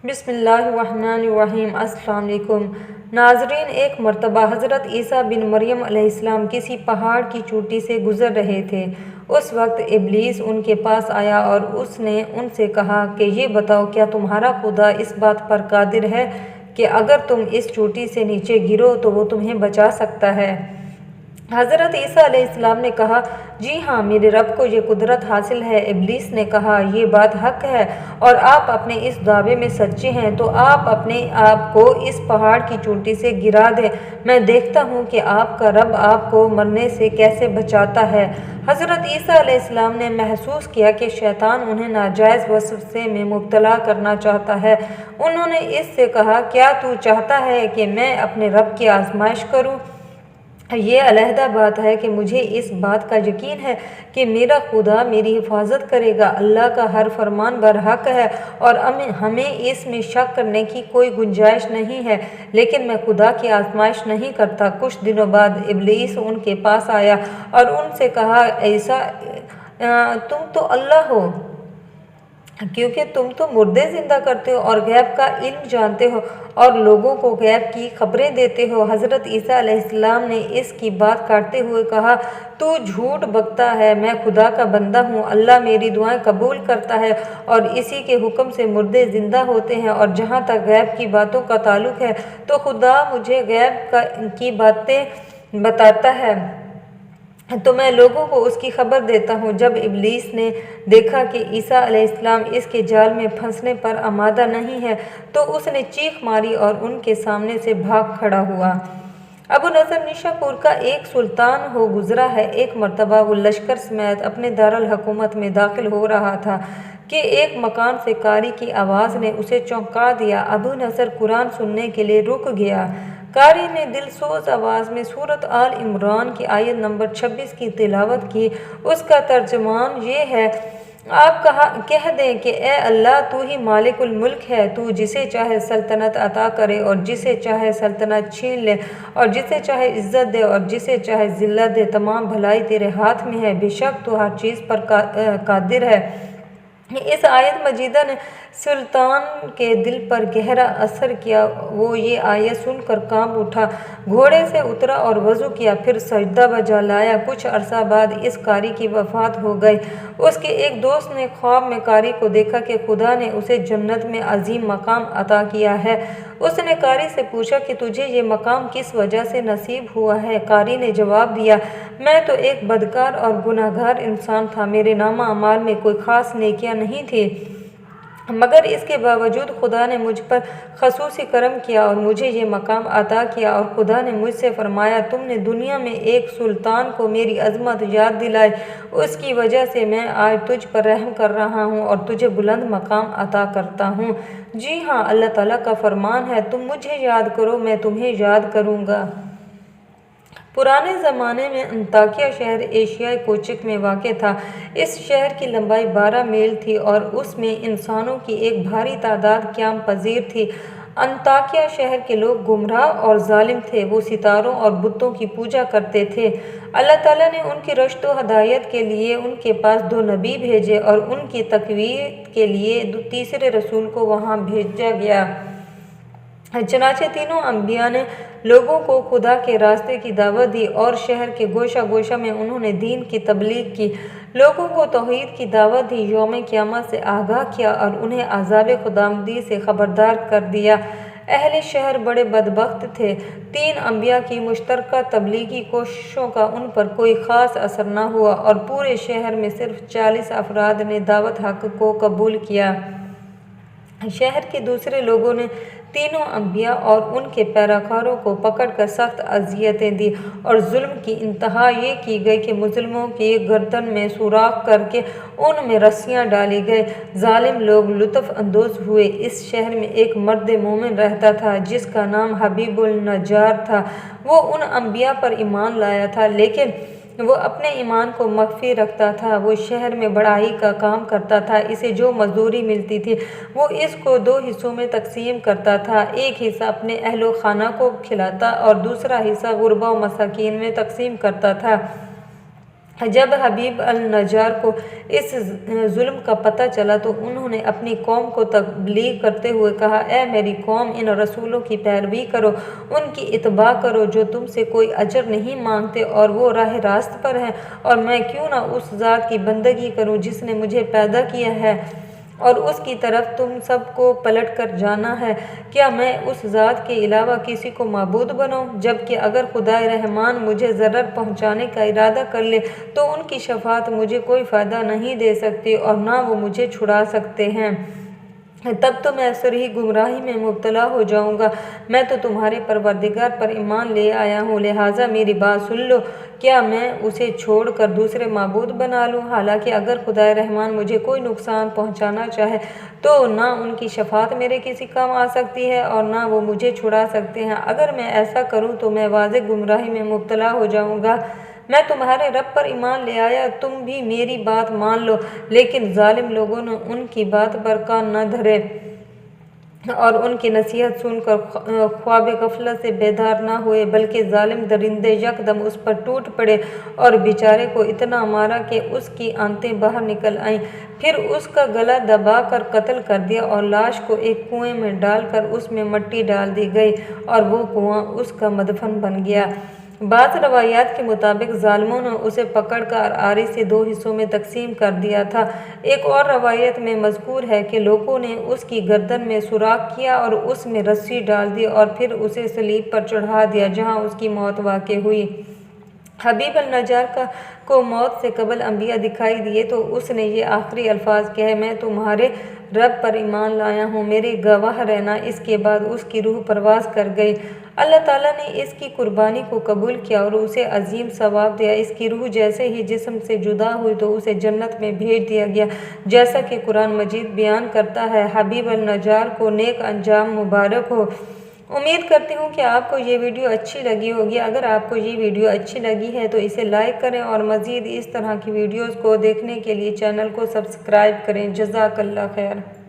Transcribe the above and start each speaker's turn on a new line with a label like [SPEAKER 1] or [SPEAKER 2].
[SPEAKER 1] بسم اللہ الرحمن الرحیم۔ السلام علیکم ناظرین، ایک مرتبہ حضرت عیسیٰ بن مریم علیہ السلام کسی پہاڑ کی چوٹی سے گزر رہے تھے۔ اس وقت ابلیس ان کے پاس آیا اور اس نے ان سے کہا کہ یہ بتاؤ، کیا تمہارا خدا اس بات پر قادر ہے کہ اگر تم اس چوٹی سے نیچے گرو تو وہ تمہیں بچا سکتا ہے؟ حضرت عیسیٰ علیہ السلام نے کہا، جی ہاں، میرے رب کو یہ قدرت حاصل ہے۔ ابلیس نے کہا، یہ بات حق ہے اور آپ اپنے اس دعوے میں سچے ہیں تو آپ اپنے آپ کو اس پہاڑ کی چوٹی سے گرا دیں، میں دیکھتا ہوں کہ آپ کا رب آپ کو مرنے سے کیسے بچاتا ہے۔ حضرت عیسیٰ علیہ السلام نے محسوس کیا کہ شیطان انہیں ناجائز وسوسے میں مبتلا کرنا چاہتا ہے۔ انہوں نے اس سے کہا، کیا تو چاہتا ہے کہ میں اپنے رب کی آزمائش کروں؟ یہ علیحدہ بات ہے کہ مجھے اس بات کا یقین ہے کہ میرا خدا میری حفاظت کرے گا۔ اللہ کا ہر فرمان برحق ہے اور ہمیں اس میں شک کرنے کی کوئی گنجائش نہیں ہے، لیکن میں خدا کی آزمائش نہیں کرتا۔ کچھ دنوں بعد ابلیس ان کے پاس آیا اور ان سے کہا، عیسیٰ، تم تو اللہ ہو، کیونکہ تم تو مردے زندہ کرتے ہو اور غیب کا علم جانتے ہو اور لوگوں کو غیب کی خبریں دیتے ہو۔ حضرت عیسیٰ علیہ السلام نے اس کی بات کاٹتے ہوئے کہا، تو جھوٹ بکتا ہے، میں خدا کا بندہ ہوں۔ اللہ میری دعائیں قبول کرتا ہے اور اسی کے حکم سے مردے زندہ ہوتے ہیں، اور جہاں تک غیب کی باتوں کا تعلق ہے تو خدا مجھے غیب کی باتیں بتاتا ہے تو میں لوگوں کو اس کی خبر دیتا ہوں۔ جب ابلیس نے دیکھا کہ عیسیٰ علیہ السلام اس کے جال میں پھنسنے پر آمادہ نہیں ہے تو اس نے چیخ ماری اور ان کے سامنے سے بھاگ کھڑا ہوا۔ ابو نصر نیشا پور کا ایک سلطان ہو گزرا ہے۔ ایک مرتبہ وہ لشکر سمیت اپنے دارالحکومت میں داخل ہو رہا تھا کہ ایک مکان سے قاری کی آواز نے اسے چونکا دیا۔ ابو نصر قرآن سننے کے لیے رک گیا۔ قاری نے دل سوز آواز میں سورۃ آل عمران کی آیت نمبر 26 کی تلاوت کی۔ اس کا ترجمان یہ ہے، آپ کہہ دیں کہ اے اللہ، تو ہی مالک الملک ہے، تو جسے چاہے سلطنت عطا کرے اور جسے چاہے سلطنت چھین لے، اور جسے چاہے عزت دے اور جسے چاہے ذلت دے، تمام بھلائی تیرے ہاتھ میں ہے، بے شک تو ہر چیز پر قادر ہے۔ اس آیت مجیدہ نے سلطان کے دل پر گہرا اثر کیا۔ وہ یہ آیت سن کر کانپ اٹھا، گھوڑے سے اترا اور وضو کیا، پھر سجدہ بجا لایا۔ کچھ عرصہ بعد اس قاری کی وفات ہو گئی۔ اس کے ایک دوست نے خواب میں قاری کو دیکھا کہ خدا نے اسے جنت میں عظیم مقام عطا کیا ہے۔ اس نے قاری سے پوچھا کہ تجھے یہ مقام کس وجہ سے نصیب ہوا ہے؟ قاری نے جواب دیا، میں تو ایک بدکار اور گنہگار انسان تھا، میرے نامہ اعمال میں کوئی خاص نیکیاں نہیں تھیں، مگر اس کے باوجود خدا نے مجھ پر خصوصی کرم کیا اور مجھے یہ مقام عطا کیا۔ اور خدا نے مجھ سے فرمایا، تم نے دنیا میں ایک سلطان کو میری عظمت یاد دلائی، اس کی وجہ سے میں آج تجھ پر رحم کر رہا ہوں اور تجھے بلند مقام عطا کرتا ہوں۔ جی ہاں، اللہ تعالیٰ کا فرمان ہے، تم مجھے یاد کرو، میں تمہیں یاد کروں گا۔ پرانے زمانے میں انطاکیہ شہر ایشیائے کوچک میں واقع تھا۔ اس شہر کی لمبائی 12 میل تھی اور اس میں انسانوں کی ایک بھاری تعداد قیام پذیر تھی۔ انطاکیہ شہر کے لوگ گمراہ اور ظالم تھے، وہ ستاروں اور بتوں کی پوجا کرتے تھے۔ اللہ تعالیٰ نے ان کی رشد و ہدایت کے لیے ان کے پاس 2 نبی بھیجے اور ان کی تقویت کے لیے تیسرے رسول کو وہاں بھیجا گیا۔ چنانچہ تینوں انبیاء نے لوگوں کو خدا کے راستے کی دعوت دی اور شہر کے گوشہ گوشہ میں انہوں نے دین کی تبلیغ کی، لوگوں کو توحید کی دعوت دی، یوم قیامت سے آگاہ کیا اور انہیں عذاب خداوندی سے خبردار کر دیا۔ اہل شہر بڑے بدبخت تھے۔ 3 انبیاء کی مشترکہ تبلیغی کوششوں کا ان پر کوئی خاص اثر نہ ہوا اور پورے شہر میں صرف 40 افراد نے دعوت حق کو قبول کیا۔ شہر کے دوسرے لوگوں نے تینوں انبیاء اور ان کے پیروکاروں کو پکڑ کر سخت اذیتیں دی اور ظلم کی انتہا یہ کی گئی کہ مظلوموں کی گردن میں سوراخ کر کے ان میں رسیاں ڈالی گئی۔ ظالم لوگ لطف اندوز ہوئے۔ اس شہر میں ایک مرد مومن رہتا تھا جس کا نام حبیب النجار تھا۔ وہ ان انبیاء پر ایمان لایا تھا لیکن وہ اپنے ایمان کو مخفی رکھتا تھا۔ وہ شہر میں بڑھائی کا کام کرتا تھا، اسے جو مزدوری ملتی تھی وہ اس کو 2 حصوں میں تقسیم کرتا تھا، ایک حصہ اپنے اہل و خانہ کو کھلاتا اور دوسرا حصہ غربا و مساکین میں تقسیم کرتا تھا۔ جب حبیب النجار کو اس ظلم کا پتہ چلا تو انہوں نے اپنی قوم کو تبلیغ کرتے ہوئے کہا، اے میری قوم، ان رسولوں کی پیروی کرو، ان کی اتباع کرو جو تم سے کوئی اجر نہیں مانگتے اور وہ راہ راست پر ہیں، اور میں کیوں نہ اس ذات کی بندگی کروں جس نے مجھے پیدا کیا ہے اور اس کی طرف تم سب کو پلٹ کر جانا ہے۔ کیا میں اس ذات کے علاوہ کسی کو معبود بناؤں؟ جبکہ اگر خدائے رحمان مجھے ضرر پہنچانے کا ارادہ کر لے تو ان کی شفاعت مجھے کوئی فائدہ نہیں دے سکتی اور نہ وہ مجھے چھڑا سکتے ہیں، تب تو میں صریح گمراہی میں مبتلا ہو جاؤں گا۔ میں تو تمہارے پروردگار پر ایمان لے آیا ہوں، لہٰذا میری بات سن لو۔ کیا میں اسے چھوڑ کر دوسرے معبود بنا لوں؟ حالانکہ اگر خدائے رحمان مجھے کوئی نقصان پہنچانا چاہے تو نہ ان کی شفاعت میرے کسی کام آ سکتی ہے اور نہ وہ مجھے چھڑا سکتے ہیں۔ اگر میں ایسا کروں تو میں واضح گمراہی میں مبتلا ہو جاؤں گا۔ میں تمہارے رب پر ایمان لے آیا، تم بھی میری بات مان لو۔ لیکن ظالم لوگوں نے ان کی بات پر کان نہ دھرے اور ان کی نصیحت سن کر خواب غفلت سے بیدار نہ ہوئے، بلکہ ظالم درندے یکدم اس پر ٹوٹ پڑے اور بیچارے کو اتنا مارا کہ اس کی آنتیں باہر نکل آئیں، پھر اس کا گلا دبا کر قتل کر دیا اور لاش کو ایک کنویں میں ڈال کر اس میں مٹی ڈال دی گئی اور وہ کنواں اس کا مدفن بن گیا۔ بعض روایات کے مطابق ظالموں نے اسے پکڑ کر آری سے 2 حصوں میں تقسیم کر دیا تھا۔ ایک اور روایت میں مذکور ہے کہ لوگوں نے اس کی گردن میں سوراخ کیا اور اس میں رسی ڈال دی اور پھر اسے صلیب پر چڑھا دیا جہاں اس کی موت واقع ہوئی۔ حبیب النجار کو موت سے قبل انبیاء دکھائی دیے تو اس نے یہ آخری الفاظ کہے، میں تمہارے رب پر ایمان لایا ہوں، میرے گواہ رہنا۔ اس کے بعد اس کی روح پرواز کر گئی۔ اللہ تعالیٰ نے اس کی قربانی کو قبول کیا اور اسے عظیم ثواب دیا۔ اس کی روح جیسے ہی جسم سے جدا ہوئی تو اسے جنت میں بھیج دیا گیا، جیسا کہ قرآن مجید بیان کرتا ہے۔ حبیب النجار کو نیک انجام مبارک ہو۔ امید کرتی ہوں کہ آپ کو یہ ویڈیو اچھی لگی ہوگی۔ اگر آپ کو یہ ویڈیو اچھی لگی ہے تو اسے لائک کریں اور مزید اس طرح کی ویڈیوز کو دیکھنے کے لیے چینل کو سبسکرائب کریں۔ جزاک اللہ خیر۔